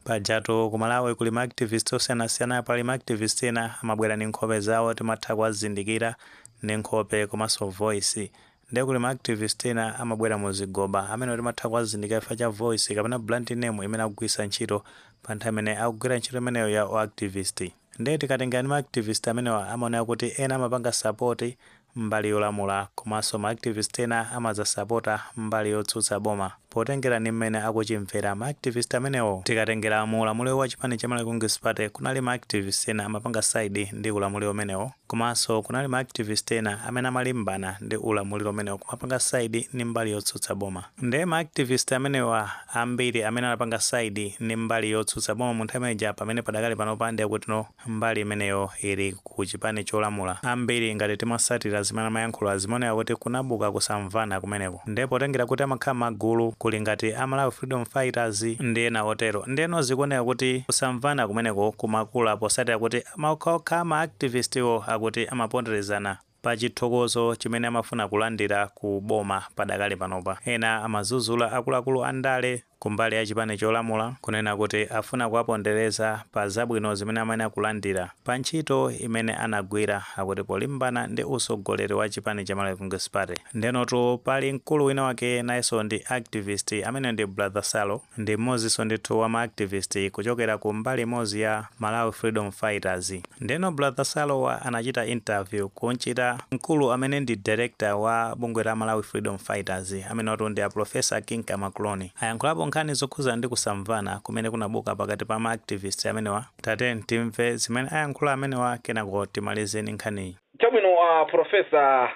pajato kumalawi kuli activist osiyanasiyana pali activist ena amabwera ndi nkhope zawo timatha kuwazindikira ndi nkhope komanso voice ndi kuli activist ena amabwera muzigoba amene timatha kuwazindikira chifukwa cha voice kapena brand name imene akugwiritsa ntchito pa nthawi imene akugwira ntchito imeneyo ya activist. Ndi tikatengera ndi activist amenewa amaoneka kuti ena amapanga support mbali yolamula komanso activist ena amazasapota mbali yotsutsa boma potengera ndi mmene akuchimvera activist amenewo. Tikatengera mu ulamuliro wa chipani cha Malawi Congress Party kunali activist ena amapanga side ndi ulamuliro umenewo komanso kunali activist ena amene amalimbana ndi ulamuliro umenewo kumapanga side ndi mbali yotsutsa boma. Ndi activist amenewa ambiri amene anapanga side ndi mbali yotsutsa boma mu nthawi imeneja pamene padakali panopanda kuti no mbali imeneyo ili ku chipani cholamula ambiri ngati timasatira zimene amayankhula zimaoneka kuti kunabuka kusamvana kumeneko. Ndipo potengera kuti amakhala magulu kuli ngati Malawi Freedom Fighters ndi ena otero ndeno zikuoneka kuti kusamvana kumeneko kumakula posatira kuti okha activist iwo akuti amaponderezana pa chithokozo chimene amafuna kulandira ku boma padakali panopa. Ena amazuzula akuluakulu andale kumbali ya chipani cholamula kunena kuti afuna kuwapondereza pa zabwino zimene amene akulandira pa ntchito imene anagwira akuti polimbana ndi usogoleri wa chipani cha Malawi Congress Party. Ndenotu pali mkulu wina wake nayenso ndi activist amene ndi Brother Salo ndi mmodzinso ndithu wa activist kuchokera ku mbali imodzi ya Malawi Freedom Fighters. Ndeno Brother Salo anachita interview kunchita mkulu amene ndi director wa bungwe la Malawi Freedom Fighters amene watu ndi Professor Kinka Makuloni ayankhulapo nkhani zokhuza ndi kusamvana kumene kunabuka pakati pa activist amenewa. Tate timve zimene ayankhula amenewa kenako timalizeni nkhaniyi. Chabwino Professor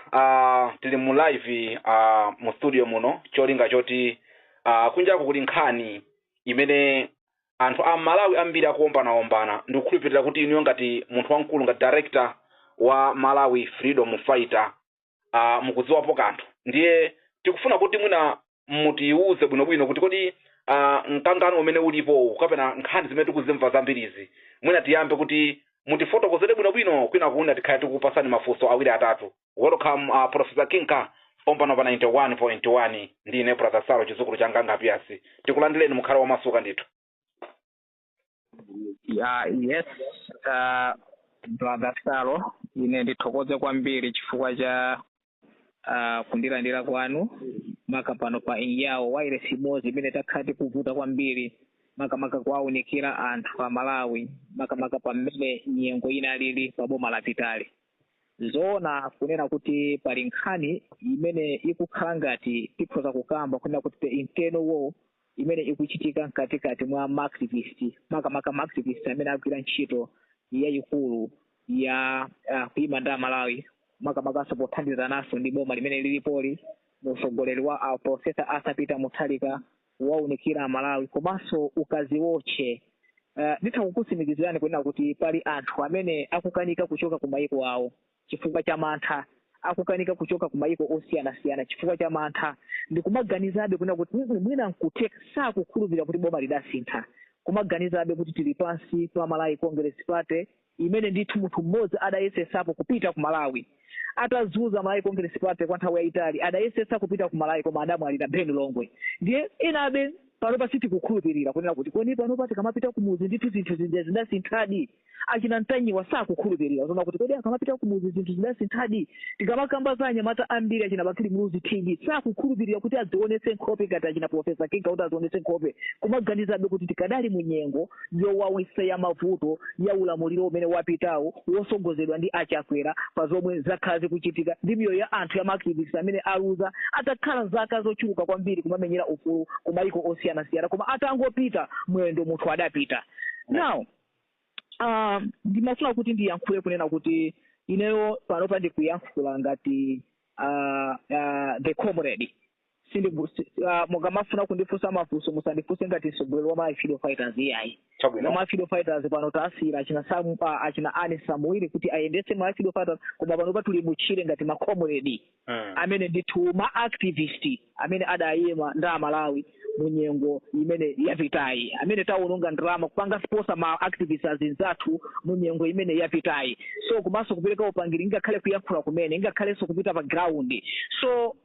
tili mu live mu studio muno cholinga choti kunjako kuli nkhani imene anthu a Malawi ambiri akuombana ndikukhulupirira kuti inu ngati munthu wamkulu ngati director wa Malawi Freedom Fighter mukudziwapo kanthu. Ndiye tikufuna kuti mwina mutiuze bwinobwino kuti kodi mkangano umene ulipo kapena nkhani zimene tikuzimva zambirizi mwina tiyambe kuti mutifotokozere bwinobwino kwina kuna tikhale tikupasani mafunso awiri atatu. Welcome Professor Kinka pompano pa 91.1 ndine Brother Salo chizukulu cha Nganga Piasi. Tikulandireni mukhala wa masuka ndithu. Yes, Brother Salo ine ndithokoze kwambiri chifukwa cha kundilandira kwanu maka pano pa inyawo waire simozi imene takhati kuvuta kwambiri maka kwaunikira anthu a Malawi maka pamene nyengo inalili pa boma lapitali. Zoona kunena kuti pali nkhani imene ikukhala ngati tikhoza kukamba kunena kuti the internal war imene ikuchitika mkatikati mwa activist maka activist amene agwira ntchito yayikulu ya kuima nda Malawi maka sapothandiza naso ndi boma limene lilipoli musogoleri wa Professor Arthur Peter Mutharika waunikira Malawi komanso ukaziwoche. Nditakukusimikizirani kunena kuti pali anthu amene akukanika kuchoka ku mayiko awo chifukwa cha mantha akukanika kuchoka ku mayiko osiyanasiyana chifukwa cha mantha ndikumaganizabe kunena kuti mwina nkuteka sakukhulupirira kuti boma lidasintha kumaganizabe kuti tili pansi pa Malawi Congress Party imene ndithu munthu mmodzi adayesesapo kupita ku Malawi atazuza Malawi Congress Party kwa nthawi yayitali adayesesa kupita ku Malawi koma adamwalira Ben Longwe. Ndiye inabe panopa sitikukhulupirira kunena kuti kodi panopa tikamapita kumuzi ndithu zinthu zidasinthadi achina Ntanyiwa sakukhulupirira zona kuti kodi akamapita kumuzi zinthu zidasinthadi tikamakamba za anyamata ambiri achina Bakili Muluzi TV sakukhulupirira kuti adzionetse nkhope ngati achina Professor Kinka kuti adzionetse nkhope kumaganizabe kuti tikadali mu nyengo yowawisa ya mavuto ya ulamuliro umene wapitawo wosogozedwa ndi achakwera pa zomwe zakhala zikuchitika ndi miyoyo ya anthu ya activist amene aluza atakhala zaka zochuluka kwambiri kumamenyera ufulu ku mayiko osiyanasiyana koma atangopita mwendo munthu adapita. Now ndimafuna kuti ndiyankhule kunena kuti ineyo panopa ndikuyankhula ngati the comrade mukamafuna kundifunsa mafunso musandifunse ngati mtsogoleri wa Malawi Freedom Fighters iyayi. Malawi Freedom Fighters pano tasira achina Ani Samuel kuti ayendetse Malawi Freedom Fighters koma panopa tuli muchire ngati comrade amene ndithu activist amene adayima nda Malawi munyengo imene yapitayi amene taononga ndalama kupanga sponsor ma activists azinzathu munyengo imene yapitayi so komanso kupereka upangiri ngakhale kuyankhula kumene ngakhalenso kupita pa ground so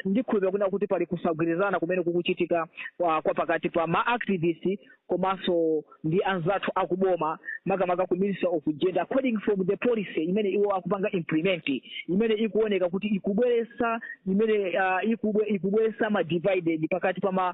ndikhulupirira kuna kuti pali kusagwirizana kumene kukuchitika kwa pakati pa ma activists komanso ndi anzathu akuboma makamaka ku Minister of Gender according from the policy imene iwo akupanga implement imene ikuoneka kuti ikubweresa imene ikubweresa ma divided pakati pa ma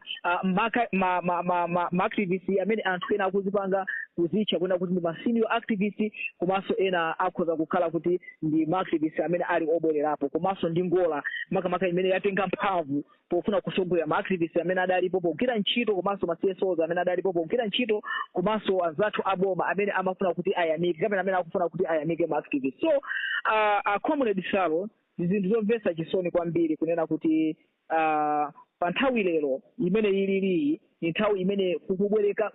activists amene anthu ena akuzipanga kuzicha kuna kuti ndi ma senior activists komanso ena akhoza kukhala kuti ndi ma activists amene ali obwererapo komanso ndi ngola makamaka imene yatenga mphamvu pofuna kusogolera ma activists amene adalipo pogwira ntchito komanso ma CSOs amene adalipo pogwira ntchito komanso anzathu aboma amene amafuna kuti ayamike kapena amene akufuna kuti ayamike ma activists so Comrade Salo zinthu zomvetsa chisoni kwambiri kunena kuti pa nthawi lero imene ilili ni nthawi imene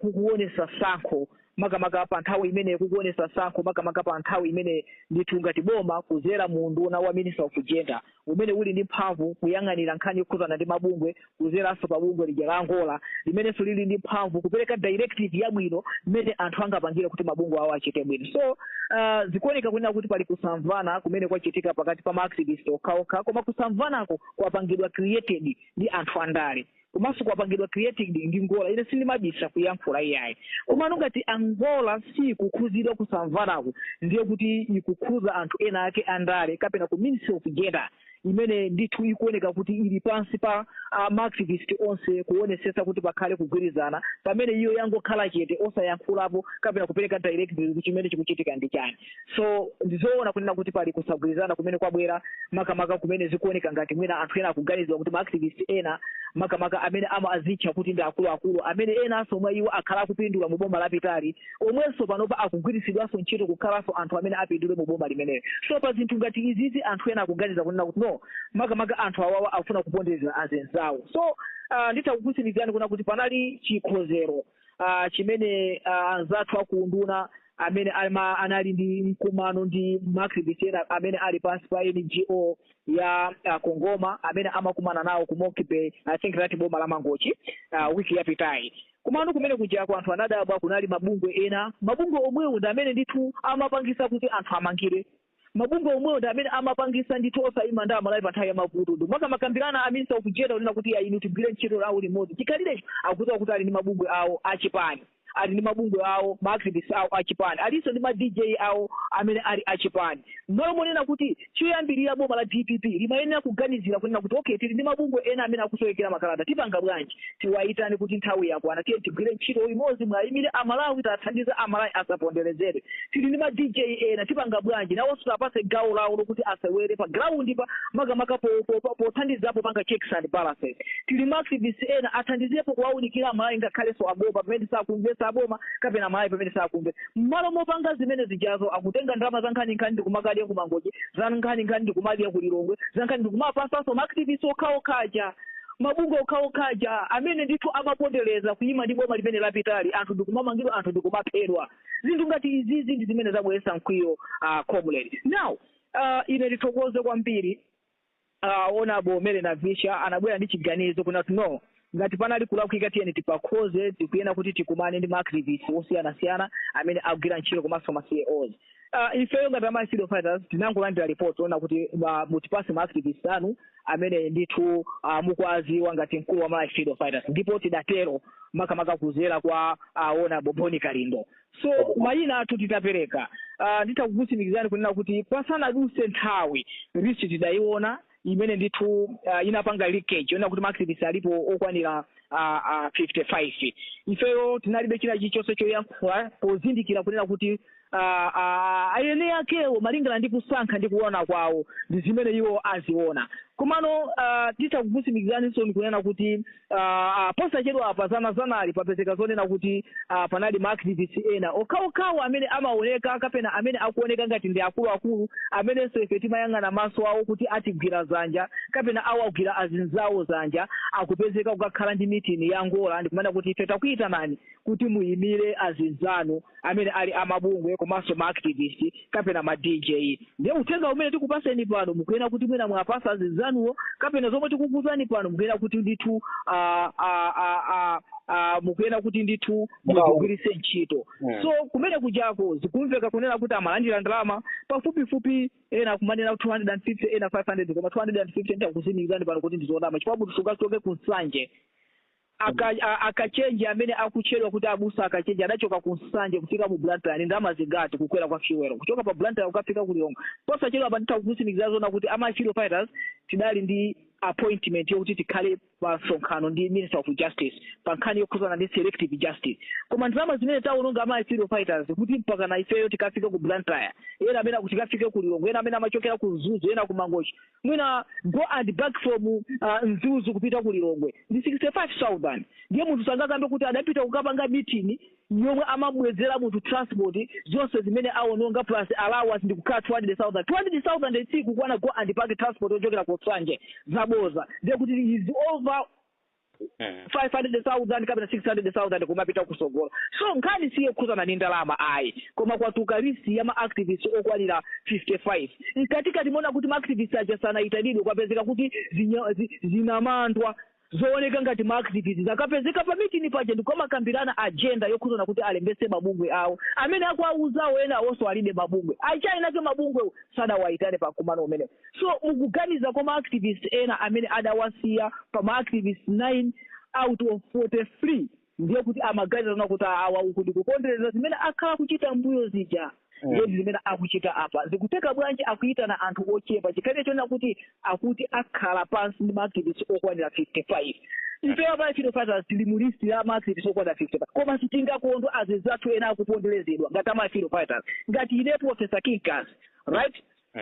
kukuonesa sankho makamaka pa nthawi imene kukuonesa sankho makamaka pa nthawi imene nditunga tiboma kuzera mu nduna wa Minister of Gender umene uli ndi mphamvu kuyang'anira nkhani yokhuzana ndi mabungwe kuzeranso pa bungwe lija la Angola limenenso lili ndi mphamvu kupereka directive yabwino imene anthu angapangire kuti mabungwe awo achite bwino so zikuoneka kunena kuti pali kusamvana kumene kwachitika pakati pa ma activists okhaokha koma kusamvanako kwapangidwa created ndi anthu andale komanso kwapangidwa created ndi ngola ine sindimabisa kuyankhula iyayi komano ngati Angola si kukhuzidwa kusamvanako ndiye kuti ikukhuza anthu ena ake andale kapena ku Ministry of Gender imene ndithu ikuoneka kuti ili pansi pa ma activists onse kuonesesa kuti pakhale kugwirizana pamene iyo yangokhala chete osayankhulapo kapena kupereka directive chimene chikuchitika ndi chani so ndizoona kunena kuti pali kusagwirizana kumene kwabwera makamaka kumene zikuoneka ngati mwina anthu ena akuganizira kuti ma activists ena makamaka amene amazicha kuti ndi akuluakulu amene enanso omwe iwo akhala akupindula mu boma lapitali omwenso panopa akugwiritsidwanso ntchito kukhalanso anthu amene apindule mu boma limenelo so pa zinthu ngati izizi anthu ena akuganiza kunena kuti no makamaka anthu awawa akufuna kupondereza azenzawo so nditakukusimikizani kuna kuti panali chikhozero chimene anzathu akunduna amene anali ndi mkumano ndi activists amene ali pansi pa NGO ya Kongoma amene amakumana nawo ku Mokibe I think that boma la Mangochi wiki yapitayi kumano kumene kujako anthu anadabwa kunali mabungwe ena mabungwe omwewo ndi amene ndithu amapangisa kuti anthu amangire mabungwe omwewo ndi amene amapangisa ndithu osayima ndalama pa nthawi ya mavuto ndimaka makambirana a Minister of Gender unena kuti ayini tigwire ntchito lawo limodzi chikalire akudziwa kuti ali ndi mabungwe awo achipani ali ndi mabungwe awo ma activists awo achipani alinso ndi ma DJ awo amene ali achipani mmalo monena kuti choyambirira boma la DPP limayenera kuganizira kunena kuti okay tili ndi mabungwe ena amene akusowekera makalata tipanga bwanji tiwayitane kuti nthawi yakwana tiye tigwire ntchito imodzi mwayimire amalawi tathandiza amalawi asaponderezere tili ndi ma DJ ena tipanga bwanji nawonso tapase gawo lawo lokuti asewere pa ground pa makamaka pothandizapo panga checks and balances tili ma activists ena athandizepo kuwaunikira amalawi ngakhalenso aboma pamene sakumvesa aboma kapena amalawi pamene sakumve mmalo mopanga zimene zijazo akutenga ndalama za nkhani ndi kumakadya ku Mangochi za nkhani ndi kumadya ku Lilongwe za nkhani ndi kumapasanso ma activists okhaokhaja mabungwe okhaokhaja amene ndithu amapondereza kuyima ndi boma limene lapitali anthu ndikumamangidwa anthu ndikumaphedwa zinthu ngati izizi ndi zimene zabweretsa mkwiyo Comrade now ine ndithokoze kwambiri Honorable Melena Visha anabwera ndi chiganizo kuna no ngati panali kulakwika tiyeni tipakhoze tikuyena kuti tikumane ndi ma activists osiyanasiyana amene akugwira ntchito komanso ma CEOs ifeyo ngati ama freedom fighters tinangolandira report ona kuti mutipase ma activists anu amene ndithu mukwaziwa ngati mkulu wa ma freedom fighters ndipo tidatero makamaka kuzera kwa Honorable Boni Kalindo so mayina athu titapereka nditakukusimikizani kunena kuti pasanaduse nthawi list tidaiona imene ndithu inapanga leakage ona kuti ma activists alipo okwanira 55 ifeyo tinalibe china chilichonse choyankhula pozindikira kunena kuti ayene akewo malingana ndi kusankha ndi kuona kwawo ndi zimene iwo aziona kumano titakukusimikizaniso kunena kuti posachedwa apa zanali papezeka zonena kuti panali ma activists ena okhaokhawo amene amaoneka kapena amene akuoneka ngati ndi akuluakulu amenenso ife timayang'ana maso awo kuti atigwira zanja kapena awagwira azinzawo zanja akupezeka kukakhala ndi meeting ya Angola ndikumana kuti ife takuita nani kuti muimire azinzanu amene ali amabungwe komanso ma activist kapena ma DJ. Ndiye uthenga umene tikupaseni pano mukuyena kuti mwina mwapasa azinzanuwo kapena zomwe tikukuzani pano mukuyena kuti ndithu mukuyena kuti ndithu mukugwiritse ntchito. So kumene kujako zikumveka kunena kuti amalandira ndalama pafupifupi ena kumanena 250 ena 500 koma 250 ndakuzimikizani pano kuti ndizodama chifukwa tusungasoke kunsanje akachenji amene akuchedwa kuti abusa akachenji adachoka kunsanje kufika mu Blantyre ndama zingati kukwera kwa Chiwero kuchoka pa Blantyre ukafika ku Lilongwe posachedwa bandita kukutsimikiza zona kuti ama freedom fighters tidali ndi appointment yokuti tikhale pa sonkhano ndi Minister of Justice pa nkhani yokhuzana ndi selective justice koma ndalama zimene taononga ama freedom fighters kuti mpaka na ifeyo tikafika ku Blantyre ena amene akutikafika ku Lilongwe ena amene amachokera ku Zuzu ena ku Mangochi mwina go and back from Zuzu kupita ku Lilongwe ndi 65,000 ndiye munthu sangakambe kuti adapita kukapanga meeting yomwe amabwezera munthu transport zonse zimene aononga plus allowance ndi kukhala 200,000 tsiku kwana go and back transport ochokera ku Sanje zaboza ndiye kuti is over 500,000 kapena 600,000 kumapita kusogola. So nkhani siye kukhuzana ndi ndalama ayi koma kwatuka lisi ya ma activists okwanira 55 nkatika timona kuti ma activists aja sana itanidwe kwapezeka kuti zinamandwa zooneka ngati ma activists akapezeka pa meeting paje ndikomakambirana agenda yokhuzana kuti alembese mabungwe awo amene akuauzawo ena awonso alibe mabungwe achainake mabungwe sadawaitane pa kumano umene. So ukuganiza kwa ma activists ena amene adawasiya pa ma activists 9 out of 43 ndiye kuti amaganiza kuti awa kuti kukondereza zimene akhala kuchita mbuyo zija yezi zimene akuchita apa zikuteka bwanji akuitana anthu ochepa chikale chona kuti akuti akhala pansi ndi ma activists okwanira 55 ife apa freedom fighters tili mu list ya ma activists okwanira 55 koma sitingakondwa azizathu ena akuponderezedwa ngati ama freedom fighters ngati ine Professor Kinkas right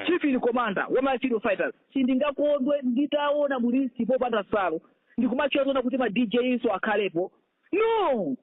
chief in commander wa ma freedom fighters sindingakondwe nditaona mu list popanda salo ndikumachozona kuti ma DJs akhalepo no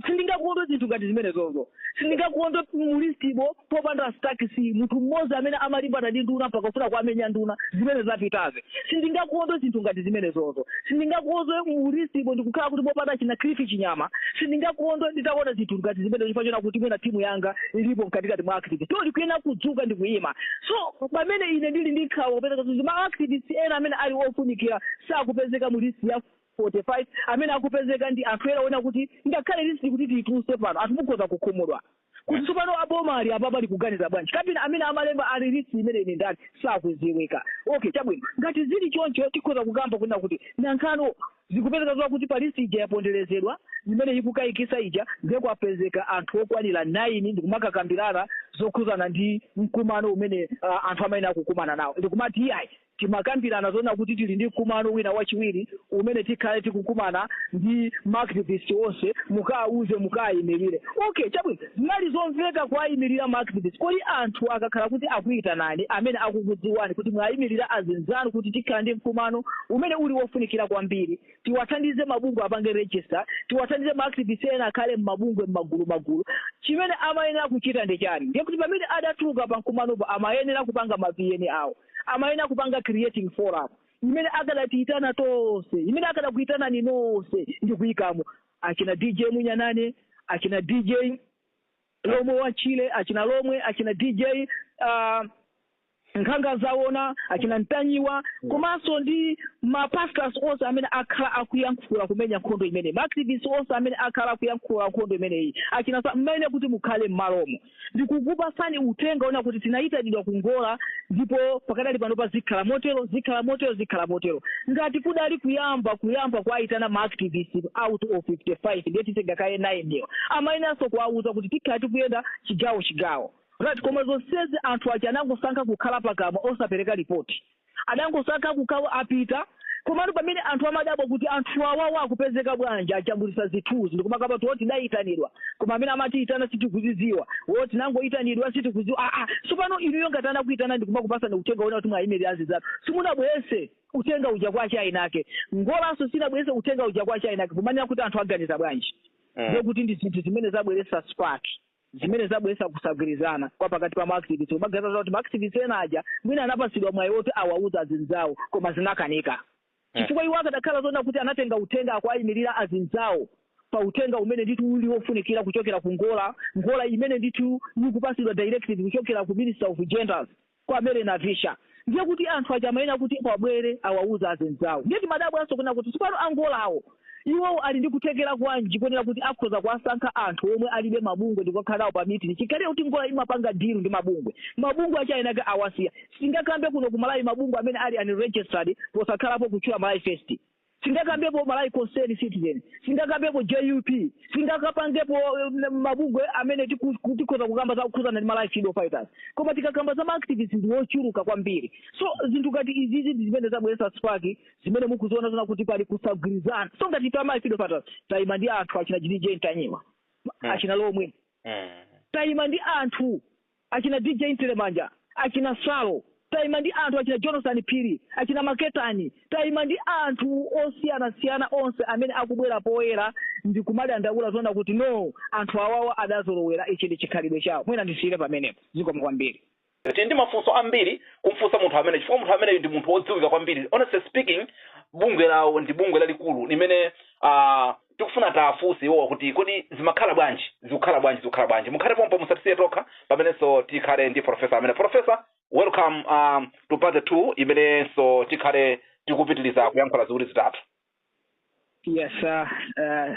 sindingakondwe zinthu ngati zimene zozo sindingakondwe mu listibo popanda stakisi munthu mmodzi amene amalimbana ndi nduna mpaka kufuna kuamenya nduna zimene zapitaze sindingakondwe zinthu ngati zimene zozo sindingakondwe mu listibo ndikukhala kuti popanda china Cliff Chinyama sindingakondwe nditaona zinthu ngati zimene zifachona kuti mwina timu yanga ilipo mkatikati mwa activists to ndikuyena kudzuka ndikuyima. So pamene ine ndili ndikhawa kupezeka kuti ma activists ena amene ali ofunikira sakupezeka mu list ya 45 amene akupezeka ndi anthu ena ona kuti ngakhale lisi kuti tituse pano anthu mukhoza kukhumudwa kuti tsopano abomali apapa likuganiza bwanji kapena amene amalemba ali lisi imene ine ndali sakuziwika. Okay chabwino ngati zili choncho tikhoza kukamba kunena kuti nankhano zikupezeka zowa kuti palisi ija yaponderezedwa zimene ikukayikisa ija ndiye kwapezeka anthu okwanira 9 ndikumakakambirana zokhuzana ndi mkumano umene anthu amene akukumana nawo ndikumati iyayi timakambirana zona kuti tili ndi mkumano wina wachiwiri umene tikhale tikukumana ndi ma activists onse mukauze mukayimirire. Okay chabwino zinali zomveka kwayimirira ma activists kodi anthu akakhala kuti akuita nani amene akukudziwani kuti mwayimirira azinzanu kuti tikhala ndi mkumano umene uli wofunikira kwambiri tiwathandize mabungwe apange register tiwathandize ma activists ena akhale mmabungwe mmagulu chimene amayenera kuchita ndi chani ndiye kuti pamene adatuluka pa mkumanopo amayenera kupanga ma VN awo amayenera kupanga creating forum imene akadatiitana tonse imene akadakuitana ni nonse ndi kuyikamo achina DJ Munyanane achina DJ Lomwe wa Chile achina Lomwe achina DJ Nkanga Zawona achina Ntanyiwa komanso ndi ma pastors onse amene akhala akuyankhula kumenya nkhondo imene ma activists onse amene akhala akuyankhula nkhondo imeneyi achina mmene kuti mukhale mmalomo ndikukupasani uthenga ona kuti tinayitanidwa kungola ndipo pakadali pano pa zikhala motero ngati kudali kuyamba kwaitana ma activists out of 55 ndiye titegakaye 9 ndiyo amayenanso kuwauza kuti tikhala tikuyenda chigawo right koma zonsezi anthu aja anangosankha kukhala pakamwa osapereka ripoti adangosankha kukawa apita komatu pamene anthu amadabwa kuti anthu awawa akupezeka bwanji achambulisa zithuzi ndikumakapa kuti tidayitanidwa koma amene amatiitana sitikuziziwa woti nangoyitanidwa sitikuziwa tsopano inuyo ngati anakuitana ndikumakupasani uthenga una kuti mwayimirira azizatu simunabwese utenga uja kwa chainake ngolanso sinabwese utenga uja kwa chainake kumanena kuti anthu aganiza bwanji ndiye kuti ndi zinthu zimene zabweresa spark zimene zabweresa kusagwirizana kwa pakati pa ma-activists umagaza kuti ma-activists ena aja mwina anapasidwa mwayi woti awauza azinzawo koma zinakanika chifukwa iwo akadakhala zona kuti anatenga utenga akwayimirira azinzawo pa utenga umene nditu uli wofunikira kuchokera ku ngola imene nditu ikupasidwa directive kuchokera ku Minister of Genders kwa Mary Navisha. Ndiye kuti anthu ajamayena kuti pabwere awauza azinzawo. Ndiye madabwa asokuna kuti sipano angolawo iwo ali ndi kutekera kwanji kuonera kuti akhoza kuwasankha anthu omwe alibe mabungwe ndikokhalawo pa meeting. Chikale kuti ngola imapanga deal ndi mabungwe achayenaka awasiya. Singakambe kuno kumalawi mabungwe amene ali unregistered posakhalapo kuchula Malawi First. Singakambepo Malawi Concern Citizen, singakambepo JUP, singakapangepo mabungwe amene tikhoza kukamba za kukhuzana ndi Malawi Freedom Fighters. Koma tikakamba za activists ndi wochuluka kwambiri. So zinthu ngati izizi zimene zabweretsa spark zimene mukuziona zona kuti pali kusagwirizana. So ngati pa Malawi Freedom Fighters tayima ndi anthu achina DJ Ntanyima, achina Lomwe. Tayima ndi anthu achina DJ Ntelemanja, achina Salo. Tayima ndi anthu achina Jonathan Phiri, achina Maketani, tayima ndi anthu osiyana onse amene akubwera poyera ndi kumadandaula zona kuti no anthu awawa adazolowera ichi ndi chikhalidwe chawo. Mwina ndisire pamenepo zikomo kwambiri. Ndi mafunso ambiri kumfunsa munthu amene chifukwa munthu amene ndi munthu wodziwika kwambiri. Honestly speaking, bungwe lawo ndi bungwe lalikulu limene tikufuna tafunse iwo kuti kodi zimakhala bwanji zikukhala bwanji mukhale pompo musatisiye tokha pamenenso tikhale ndi professor amene. Professor, welcome to part 2 imenenso tikhale tikupitiliza kuyankhula ziwiri zitatu. Yes,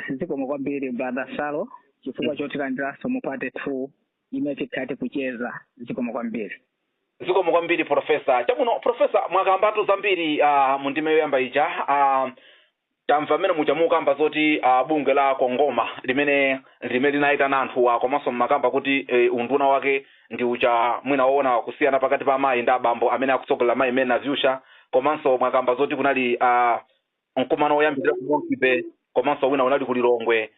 zikomo kwambiri brother Salo chifukwa chotilandiranso mu part 2 imene tikhale kucheza. Zikomo kwambiri professor. Chakuno professor mwakambatu zambiri mu ndime yoyamba ija tamva mmene muchamukamba zoti bungwe la Kongoma limene linayitana anthu komanso makamba kuti unduna wake ndi ucha mwina woona kusiyana pakati pa amayi ndi abambo amene akutsogolera amayi Mary Navisha, komanso mwakamba zoti kunali mkumano woyambirira ku Monkipe komanso wina unali ku Lilongwe.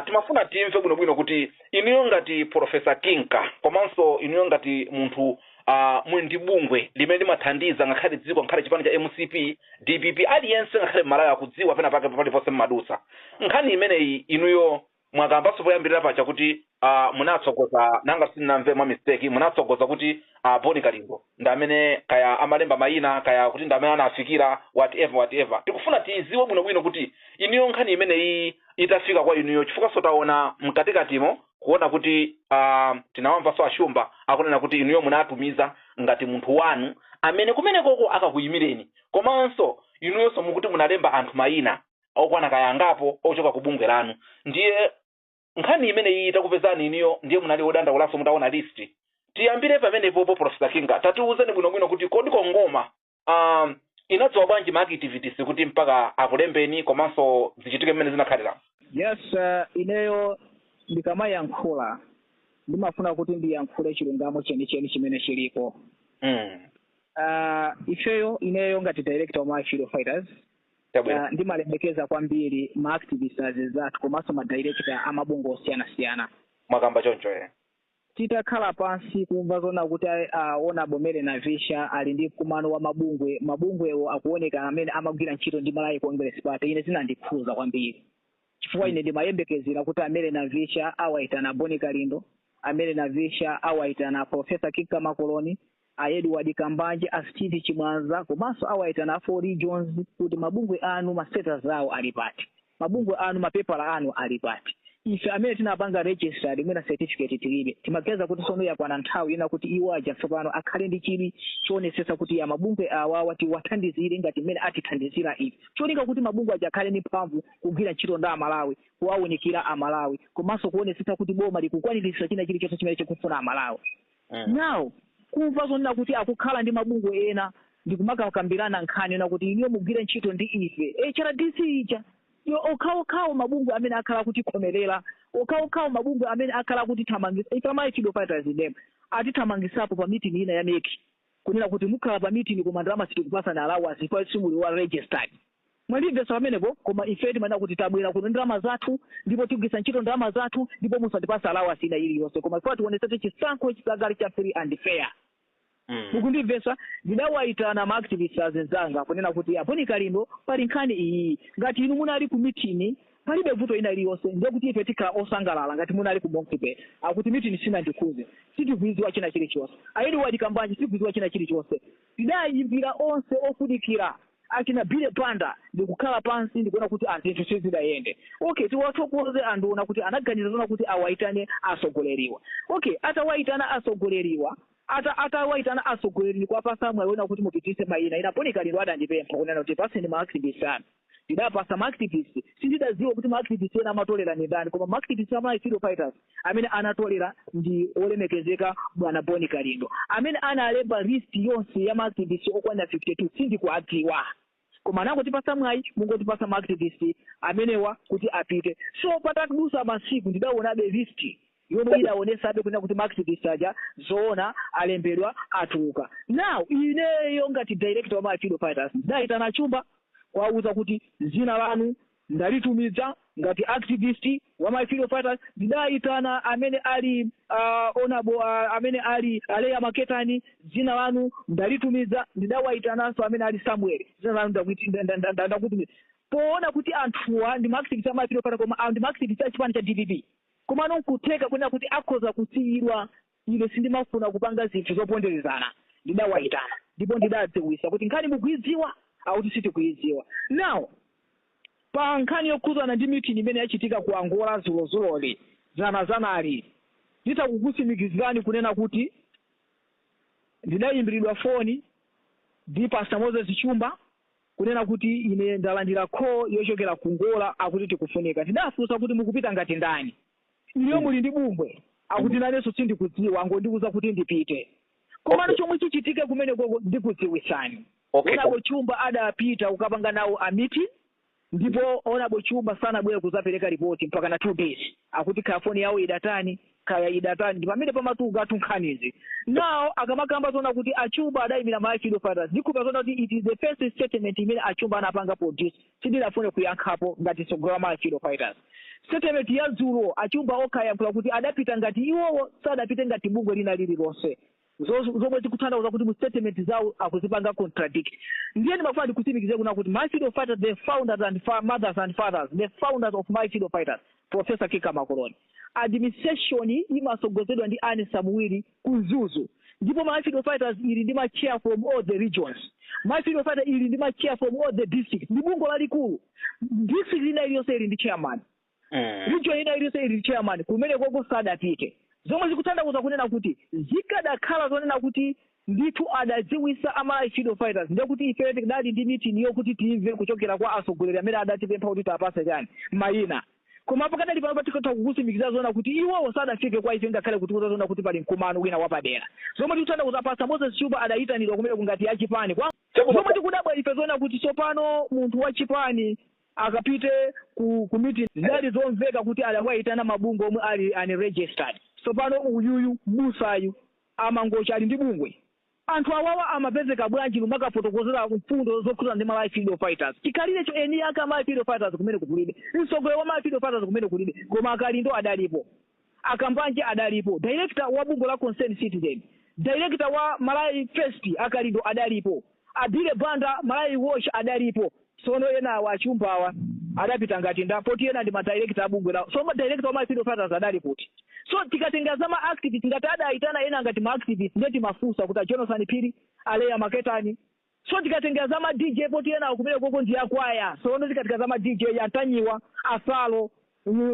Timafuna timve bwinobwino kuti inuyo ngati Professor Kinka komanso inuyo ngati munthu mwendi bungwe limene limathandiza ngakhale dziko ngakhale chipani cha MCP DPP aliyense ngakhale Malawi akudziwa pena pake paliponse mmadusa. Nkhani imeneyi inuyo mwakambanso poyambirira pacha kuti munatsogoza nanga sinamve mwa mistake munatsogoza kuti Boni Kalimbo ndi amene kaya amalemba mayina kaya kuti ndi amene anafikira whatever. Tikufuna tiziwe bwinobwino kuti inuyo nkhani imeneyi itafika kwa inuyo chifukwa sotaona mkatikatimo kuona kuti tinawamva so ashumba akunena kuti inuyo munatumiza ngati munthu wanu amene kumene koko akakuyimireni, komanso inuyo so mukuti munalemba anthu mayina okwana kayangapo ochoka ku bungwe lanu. Ndiye nkhani imeneyi itakupezani inuyo ndiye munali wodandaulaso mutaona list. Tiyambire pamenepo Professor Kinka, tatiuzeni bwinobwino kuti kodi Kongoma inadziwa bwanji ma activities kuti mpaka akulembeni komanso zichitike mmene zinakhalira. Yes, ineyo ndikamayankhula ndimafuna kuti ndiyankhule chilungamo chenicheni chimene chiliko. Ifeyo ineyo ngati director wa Malawi Freedom Fighters ndimalembekeza kwambiri ma activists zathu komanso ma director amabungwe osiyana. Mwakamba choncho titakhala pansi kumva zona kuti ona Mary Navisha ali ndi kumano wa mabungwewo akuoneka amene amagwira ntchito ndi Malawi Congress Party. Ine zinandikhuza kwambiri chifukwa ine ndimayembekezera kuti Mary Navisha awaitana Boni Kalimbo, Mary Navisha awaitana Professor Kinka Makoloni, Edward Kambanje, Steve Chimwanza, komanso awaitana 4 regions kuti mabungwe anu ma status awo ali pati, mabungwe anu mapepala anu ali pati. Ife amene tinapanga register limene certificate tilibe timageza kuti sono yakwana nthawi ina kuti iwo ajasopano akhale ndi chili chionetsesa kuti ya mabungwe awawa tiwathandizire ngati mmene atithandizira ife. Cholinga kuti mabungwe ajakhale ndi mphamvu kugwira ntchito ndi Amalawi, kuwawunikira Amalawi, komanso kuonetsesa kuti boma likukwaniritsa china chilichonse chimene chikufuna Amalawi. Now kumva zonna kuti akukhala ndi mabungwe ena ndikumakakambirana nkhani na kuti iniyo mugwire ntchito ndi ife HRDC ija yo okhawo mabungwe amene akhala kuti khomerera, okhawo mabungwe amene akhala kuti thamangisa ife Malawi Freedom Fighters dem atithamangisapo pa meeting ina ya meki kunena kuti mukhala pa meeting koma ndalama sitikupasa na allowance kwa simuli wa registered. Mwalivesa pamenepo koma ife timana kuti tabwera kuno ndalama zathu ndipo tigwisa ntchito ndalama zathu ndipo musatipasa allowance ina iliyonse koma kwa tionetsetse chisankho chisagali cha free and fair. Mukundivesa ndidawaitana ma activists azenzanga kunena kuti Boni Kalimbo pali nkhani iyi ngati inu munali ku meeting palibe vuto ina iliyonse ndiye kuti ife tikhala osangalala ngati munali ku Monkipe akuti meeting sina ndikuze sitigwizwa china chilichonse. Edward Kambanje sitigwizwa china chilichonse. Tidayimbira onse ofunikira akina Bile Banda ndikukhala pansi ndikuona kuti anthu sizidayende. Okay, tiwathokoze anduna kuti anaganiza zona kuti awaitane asogoleriwa. Okay, atawaitana asogoleriwa atawaitana asogoleriwa kwa pasa mwaona kuti mupitise mayina inaponika lero adandipempha kunena kuti paseni maactivist sana. Ndidapasa maactivist sindidaziwa kuti maactivist ena amatolera ni ndani koma maactivist ama freedom fighters amene anatolera ndi olemekezeka bwana Boni Kalindo amene analemba list yonse ya maactivist okwana 52 sindikuadziwa koma nango tipasa mwayi mungotipasa maactivist amenewa kuti apite. So patakudusa masiku ndidaona be list yomwe idaonesa abe kuna kuti maactivist aja zoona alembedwa atuka. Now ineyo ngati director wa freedom fighters ndaitana chumba wauza kuti zina lanu ndalitumiza ngati activist wa my freedom fighters ndidaitana amene ali amene ali Aleya Maketani zina lanu ndalitumiza ndidawaitana so amene ali Samuel zina lanu ndakuti poona kuti anthuwa ndi activist wa my freedom fighters koma ndi activist a chipani cha DPP koma nonkuteka kuna kuti akhoza kusiyirwa ile sindimafuna kupanga zinthu zoponderezana ndidawaitana ndipo ndidadziwisa kuti nkhani mugwiziwa auti siti kuiziwa. Now pa nkhani yokhuzana ndi meeting imene yachitika ku Angola zulozuloli zanali nditakukusimikizirani kunena kuti ndidayimbiridwa foni ndi Pastor Moses Chumba kunena kuti ine ndalandira call yochokera ku Angola akuti tikufunika. Ndidafunsa kuti mukupita ngati ndani iyo muli ndi bungwe akuti nanenso sindikudziwa angondikuza kuti ndipite koma chomwe chichitike kumene koko ndikudziwisani. Onabo Chumba adapita ukapanga nawo a meeting ndipo Onabo Chumba sana bwe kuzapereka ripoti mpaka na 2 days akuti kafoni yawo idatani kaya idatani ndi pamene pamatuga atunkhanizi. Now akamakamba zona kuti Achumba adayimira my freedom fighters ndikupa zona kuti it is the first statement imene Achumba anapanga produce sindinafune kuyankhapo ngati sogola my freedom fighters. Statement ya Zulu Achumba okayankhula kuti adapita ngati iwowo sadapite ngati bungwe lina lililonse zomwe zikutanthauza kuti mu statement zawo akuzipanga contradict. Ndiye ndimafuna ndikutsimikize kuna kuti my freedom fighters the founders and mothers and fathers the founders of my freedom fighters Professor Kika Makoloni administration imasogozedwa ndi Anne Samuel Kuzuzu ndipo my freedom fighters ili ndi ma chair from all the regions. My freedom fighters ili ndi ma chair from all the districts ndi bungo lalikulu district ina iliyonse ili ndi chairman region ina iliyonse ili ndi chairman kumene koko sadapite. Zomwe zikutanthauza kunena kuti zikadakhala zonena kuti ndithu adadziwisa ama freedom fighters ndiye kuti ife tikadali ndi meeting yokuti timve kuchokera kwa asogoleri amene adatipempha kuti tapase chani mayina koma pakadali pano patikatha kukutsimikiza zona kuti iwowo sadafike kwa ife ngakhale kuti uzazona kuti pali mkumano wina wapadera. Zomwe tikutanthauza Pastor Moses Chumba adayitanidwa kumene kungati ya chipani zomwe tikudabwa ife zona kuti tsopano munthu wa chipani akapite ku meeting zidali zomveka kuti adawayitana mabungo omwe ali unregistered. Tsopano uyuyu Musayu amangocha ali ndi bungwe anthu awawa amapezeka bwanji lumakafotokozera mfundo zokhuzana ndi my freedom fighters chikalire cho eni aka my freedom fighters kumene kulibe msogolero wa my freedom fighters kumene kulibe koma Akalindo adalipo Akambanje adalipo director wa bungo la Concerned Citizen director wa Malawi First Akalindo adalipo Abile Banda Malawi Watch adalipo sono ena wa Chumbawa adapita ngati ndapoti ena ndi ma director abungwe la so ma director wa my freedom fighters adalipoti. So tikatengaza ma activist ngati adaitana ena ngati ma activist ndeti mafusa kuti Jonathan Phiri Aleya Maketani. So tikatengaza ma DJ poti ena kumene koko ndi akwaya so ndo tikatengaza ma DJ yantanyiwa Asalo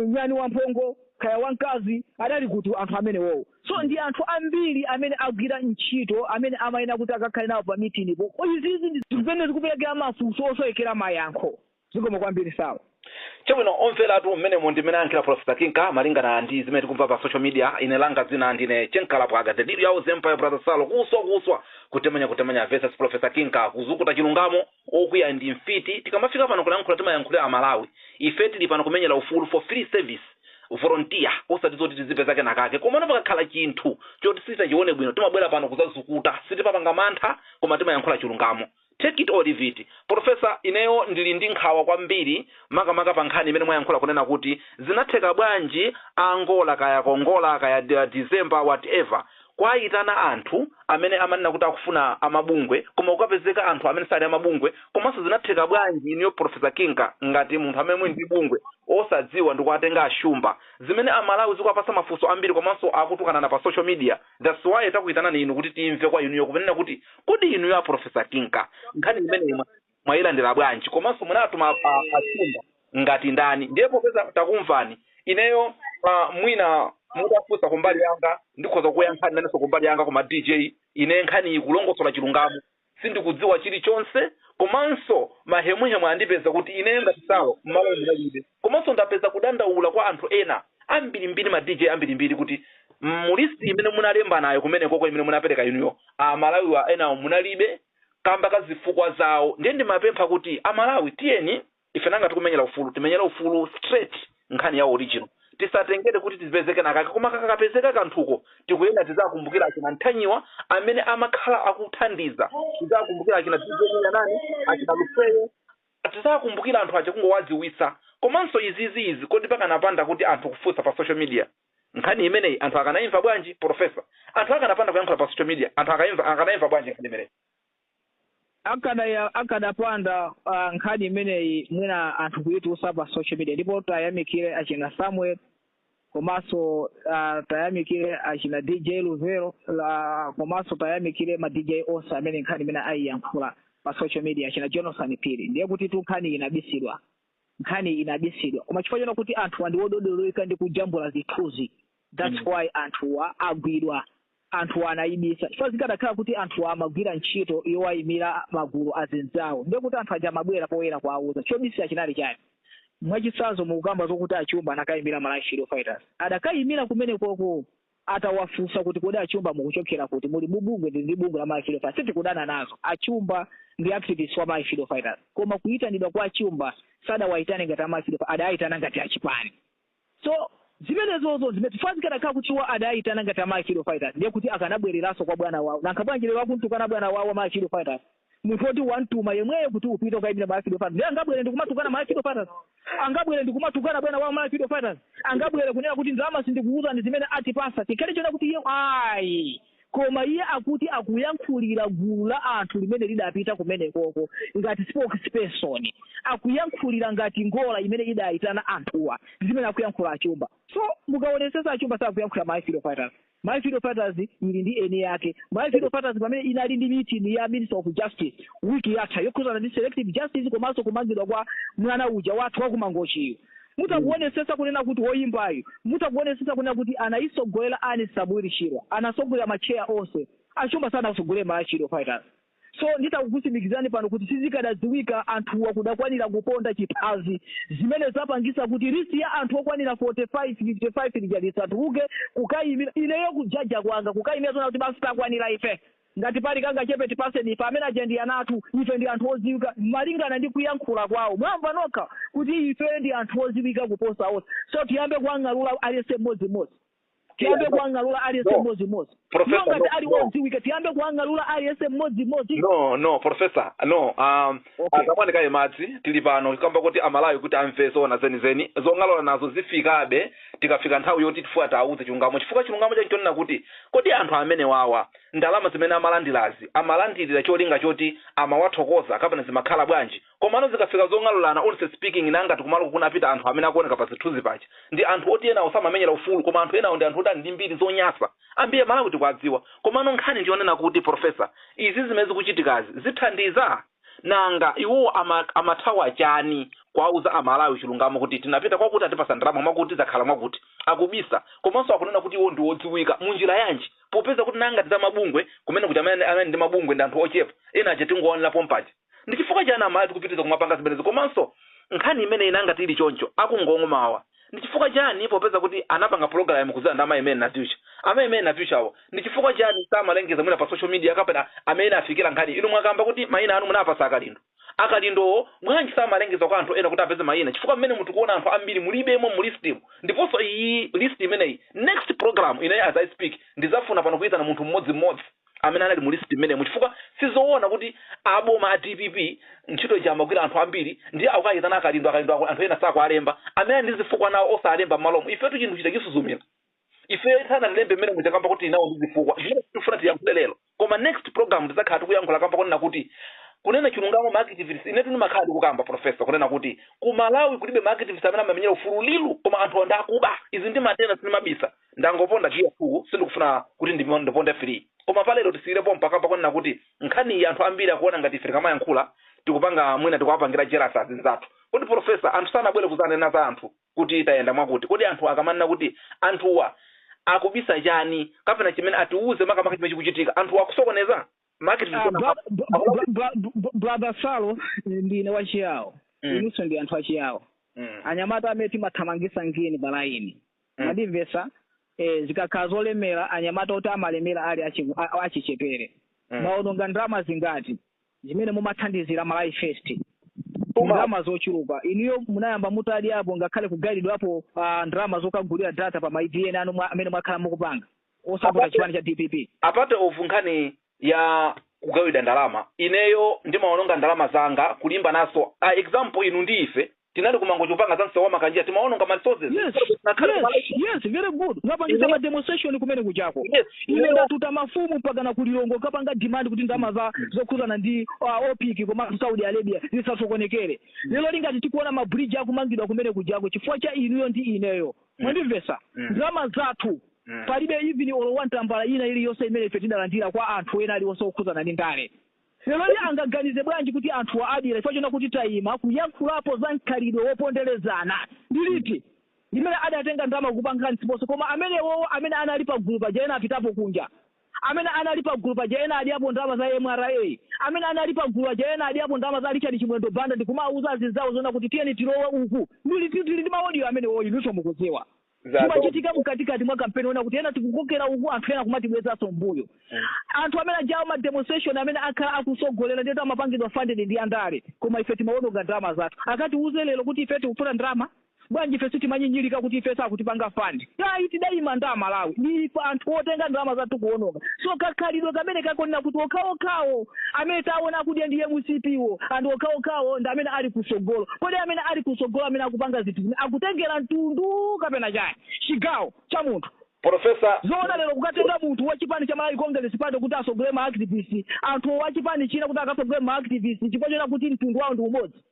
Nyani Wampongo kaya wankazi adali kuti anthu amene wowo. So ndi anthu ambiri amene agwira ntchito amene amayena kuti akakhale nawo pa meeting po izizi ndi zimene zikupereka mafunso osoyekera mayankho zikomo kwambiri sawa. Chabwino omvera tu mmene ndimene ayankhira Professor Kinka malingana ndi zimene tikumva pa social media ine langa dzina ndine Chenkala Pwaga the leader of Empire Brother Salo kuswa kutemanya versus Professor Kinka kuzukuta chilungamo okuya ndi mfiti tikamafika pano kulankhula timayankhulira Malawi ife tili pano kumenyera ufulu for free service volunteer osati zoti tizipeza kena kake koma pakakhala chinthu choti sitachione bwino timabwera pano kuzazukuta sitipapanga mantha koma timayankhula chilungamo. Take it or leave it. Professor ineyo ndili ndi nkhawa kwambiri makamaka pa nkhani imene mwayankhula kunena kuti zinatheka bwanji Angola kaya Kongola kaya December whatever kwayitana anthu amene amanena kuti akufuna amabungwe koma ukapezeka anthu amene sali amabungwe komanso zinatheka bwanji iniyo Professor Kinka ngati munthu amene ndi bungwe osadziwa ndi kuatenga ashumba zimene Amalawi zikuapasa mafunso ambiri komanso akutukana pa social media. That's why takuyitana inu kuti timve kwa inu kunena kuti kodi inu ya Professor Kinka nkhani imene mwayilandira bwanji komanso munatuma achumba ngati ndani ndipo peza takumvani ineyo mwina mutafusa kumbali yanga ndikhoza kuyankhani nanenso kumbali yanga koma DJ ine nkhani ikulongosola chilungamo sindikudziwa chilichonse komanso mahemuhemu andipeza kuti ine ngati sawa mmalo ndinalibe komanso ndapeza kudandaula kwa anthu ena ambirimbiri ma DJ ambirimbiri kuti mulisi imene munalemba nayo kumene koko imene munapereka inuyo Malawi wa ena munalibe kamba kazifukwa zawo ndi mapempha kuti Malawi tiyeni ife nanga tikumenyera ufulu timenyera ufulu straight nkhani ya original tisatengere kuti tizipezeke nakake koma kakapezeka kanthuko tikuyenda tizakumbukira achina Nthanyiwa amene amakhala akuthandiza tizakumbukira achina DJ nani achina Lufeyo tizakumbukira anthu ache kungowadziwitsa komanso izi kodi pakanapanda kuti anthu kufusa pa social media nkhani imeneyi anthu akanaimva bwanji professor anthu akanapanda kuyankhula pa social media anthu akanaimva bwanji nkhani imeneyi akanapanda nkhani imeneyi mwina anthu kuyitusa pa social media ndipo tayamikire achina Samuel komanso tayamikire achina DJ Luvero komanso tayamikire ma DJ onse amene nkhani imene ayiyankhula pa social media achina Jonathan Piri ndiye kuti tu nkhani inabisidwa koma chifukwa chona kuti anthu andiwododoloika ndi kujambula zithuzi that's why anthu agwidwa anthu anayibisa chifukwa zikadakhala kuti anthu amagwira ntchito yowayimira magulu azinzawo ndiye kuti anthu aja amabwera poyera kwauza chobisira chinali chani mwachisanzo mukamba zokuti achumba anakayimira Malawi Freedom Fighters adakayimira kumene koko atawafunsa kuti kodi achumba mukuchokera kuti muli mubungwe ndi bungwe la Malawi Freedom Fighters tikudana nazo achumba ndi activists wa Malawi Freedom Fighters koma kuyitanidwa kwa achumba sada waitane ngati Malawi Freedom adaitana ngati achipani so zimenezozo zimetifazikana khala kuti wa adaitana ngati Malawi Freedom Fighters ndiye kuti akanabwereraso kwa bwana wawo nankabwanjire wakuntukana bwana wawo Malawi Freedom Fighters munthu oti wantuma yemweyo kuti upite ukayimira Malawi Freedom Fighters ndiye angabwere ndikumatukana Malawi Freedom Fighters angabwere ndikumatukana bwana wawo Malawi Freedom Fighters angabwere kunena kuti ndalama sindikuuza ndi zimene atipasa tikhale chona kuti iye ayi koma iye akuti akuyankhulira gulu la anthu limene lidapita kumene koko ngati spokesperson akuyankhulira ngati ngola imene idayitana anthuwa zimene akuyankhula achumba so mukaonesesa achumba sakuyankhula Malawi Freedom Fighters Malawi Freedom Fighters ili ndi ene yake Malawi Freedom Fighters pamene inali ndi meeting ya Minister of Justice wiki yatha yokhuzana ndi selective justice komanso kumangidwa kwa mwana uja wathu wakumangochiyo mutakuonesesa kunena kuti woyimbayo mutakuonesesa kunena kuti anaisogolera ani Samuel Shirwa anasogolera macheya onse achumba sana kusogolera Malawi Freedom Fighters so nditakukusimikizani pano kuti sizikadadziwika anthu wakudakwanira kuponda chiphazi zimene zapangisa kuti list ya anthu okwanira 45-55 lijalisatuke kukayimira ineyo kujaja kwanga kukayimira zona kuti basi takwanira ife ngati pali kanga chepe tipaseni ife amene ajendi anathu ife ndi anthu odziwika malingana ndi kuyankhula kwawo mwamva nokha kuti ife ndi anthu odziwika kuposa onse so tiyambe kuang'alula aliyense mmodzi tiyambe kuang'alula aliyense mmodzi ngati ali odziwika tiyambe kuang'alula aliyense mmodzi no professor no akakwandikaye madzi tili pano kamba kuti Amalawi kuti amve zona zenizeni zong'alula nazo zifikabe tikafika nthawi yoti tifuata auze chilungamo chifukwa chilungamo chonena kuti kodi anthu amene wawa ndalama zimene amalandilira cholinga choti amawathokoza kapena zimakhala bwanji komano zikafika zong'alulana onse speaking nanga tikumalo kunapita anthu amene akuoneka pa zithunzi pacha ndi anthu oti ena osamamenyera ufulu koma anthu ena ndi anthu oti ndi mbiri zonyasa ambiye Malawi kuti kwadziwa komano nkhani ndionena kuti professor izi zimene zikuchitikazi zithandiza nanga iwo amathawa chani kwauza Amalawi chilungamo kuti tinapita kwakuti atipasa ndalama mwakuti zakhala mwakuti akubisa komanso akunena kuti iwo ndi wodziwika munjira yanji popeza kuti nanga tizamabungwe kumene kuti amene ndi mabungwe ndi anthu ochepa ena ache tingoonera pompachi ndi chifukwa chani Amalawi tikupitiza kumapanga zimenezi komanso nkhani imene inanga tili choncho akungong'omawa ndi chifukwa chani popeza kuti anapanga program kuzana ndi amene na future awo ndi chifukwa chani samalengeza mwina pa social media kapena amene afikira nkhani inu mwakamba kuti mayina anu munapasa akalindo bwanji samalengeza kwa anthu ena kuti apeze mayina chifukwa mmene munthu kuona anthu ambiri mulibemo mu list ndiponso iyi list imeneyi next program inayi as I speak ndizafuna pano kuita na munthu mmodzi amene anali mu list imeneyi chifukwa sizoona kuti aboma a DPP ntchito jamagwira anthu ambiri ndi akukayitana akalindo anthu ena sakwalemba amene ndizifukwa nawo osalemba mmalomo ifetu chinthu chitakisuzumira ife thana lembe mmene muchakamba kuti nawo ndizifukwa zvino tifuna tiyankhule lero koma next program ndizakhala tikuyankhula kamba kunena kuti kunena chilungamo marketivists ine tuni makhala kukamba professor kunena kuti ku Malawi kulibe marketivists amene amamenyera ufulu lilu koma anthu ndakuba izi ndi matenda sini mabisa ndangoponda giya fuku sindikufuna kuti ndiponde free koma palero tisiyirepo mpaka pakonena kuti nkhani anthu ambiri akuona ngati ife tikamayankhula tikupanga mwina tikuwapangira jealous azinzathu. Kodi profesa anthu sanabwere kuzanena za anthu kuti tayenda mwakuti, kodi anthu akamanena kuti anthuwa akubisa chani kapena chimene atiuze makamaka chimene chikuchitika, anthu akusokoneza brother Salo ndine wachiyawo inunso ndi anthu achiyawo anyamata amene timathamangisa ngini balaini madimvesa zikakhala zolemera anyamata oti amalemera ali achichepere maononga ndalama zingati zimene mumathandizira malai first ndalama zochuluka iniyo munayamba mutali apo ngakhale kugaididwa apo ndalama zokagulira data pa maivn amene mwakhala mukupanga osapota chipani cha DPP apate nkhani ya kugawida ndalama ineyo ndimaononga ndalama zanga kulimba naso example inu ndi ife tinali kumango chopanga zanse wa makanjia timaononga resources. Yes, very good. Ngapangisa ma demonstration kumene kuchako. Ine ndatuta mafumu mpaka na kulilongo kapanga demand kuti ndalama zokuzana ndi OPEC koma Saudi Arabia zisasokonekere. Lero lingati tikuona ma bridge akumangidwa kumene kuchako chifukwa cha inuyo ndi ineyo. Mwandimvesa ndalama zathu palibe even olowantambala ina ili yonse imene ife tidalandira kwa anthu ena ali wonse okuzana ndi ndale. Lero angaganize bwanji kuti anthu adira ifo chona kuti tayima kuyankhulapo za nkhalidwe woponderezana ndiliti limene adatenga ndalama kupanga nsiposo koma amene analipa gulu paja ena apitapo kunja amene analipa gulu paja ena aliapo ndalama za MRA amene analipa gulu paja ena aliapo ndalama za Richard Chimwendo Banda ndikumauza azinzawo zona kuti tiyeni tilowe uku ndiliti ndi maaudio amene inunso mukudziwa kumachitika mukatikati mwa kampeni ona kuti ena tikukokera uku anthu ena kumatibwezaso mbuyo anthu amene ajawo ma demonstration amene akhala akusogolera ndiye amapangidwa funded ndi andale koma ife timaononga ndalama zathu akati uze lero kuti ife tikufuna ndalama bwanji ife sitimanyinyirika kuti ife sakutipanga fund tidayima nda Malawi ndi anthu otenga ndalama zathu kuononga so kakhalidwe kamene kakonena kuti okhawo amene taona kuti ndiye MCPwo anthu okhawo ndi amene ali kusogolo kodi amene ali kusogolo amene akupanga zinthu akutengera mtundu kapena chani chigawo cha munthu Professor zona lero kukatenga munthu wachipani cha Malawi Congress Party kuti asogole ma activist anthu wachipani china kuti akasogole ma activist chifukwa chona kuti mtundu wawo ndi umodzi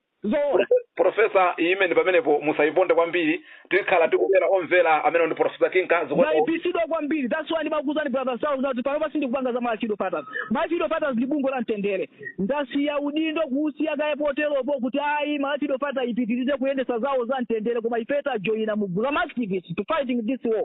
Professor imene pamenepo musaiponde kwambiri tikhala tikubera omvera amene ndi Professor Kinka zikuipisidwa kwambiri that's why ndimakuzani brother South kuti panopa sindikupanga za Machido Fathers Machido Fathers libungo la mtendere ndasiya udindo kusiya kaepoteropo kuti Machido Fathers ipitirize kuyendesa zawo za mtendere koma ifeta joina mugula ma activists to fighting this war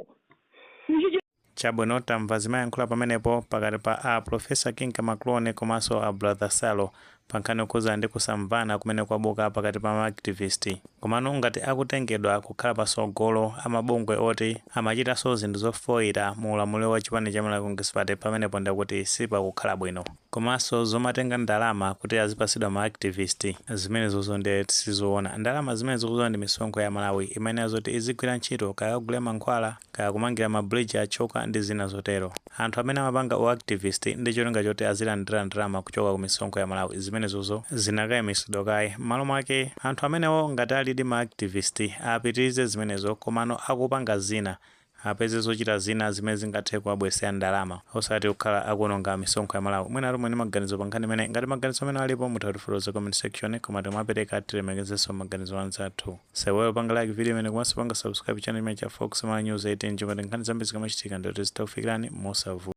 chabwino tamva zimayankhula pamenepo pakati pa Professor Kinka Maklone komanso brother Salo pankhani kuza ndi kusamvana kumene kwabuka pakati pa maactivist komano ngati akutengedwa kukhala pasogolo amabungwe oti amachitanso zinthu zofoira mu ulamuliro wa chipani cha Malawi Congress Party pamenepo ndakuti sipakukhala bwino komanso zomatenga ndalama kuti azipasidwa maactivist zimenezo ndiye sizoona ndalama zimene zikuzoona ndi misonkho ya Malawi imene azoti izigwira ntchito kaya kugula mankhwala kaya kumangira mabridge achoka ndi zina zotero anthu amene amapanga uactivist ndi cholinga choti azilandira ndalama kuchoka ku misonkho ya Malawi zimenezozo zinakayimisidwa kaye malo mwake anthu amenewo ngati alidi maactivist apitirize zimenezo komano akupanga zina apeze zochita zina zimene zingathe kuwabwesera ndalama osati kukhala akuononga misonkho ya Malawi mwina lomwe ndi maganizo pankhani imene ngati maganizo amene alipo mutatifotokoza comment section koma timapereka tilemekezenso maganizo anzathu sewelo panga like video imene komanso panga subscribe channel imene cha Fox Malawi News 18 chomwe nkhani zambiri zikamachitika ndi zitakufikirani mosavuta.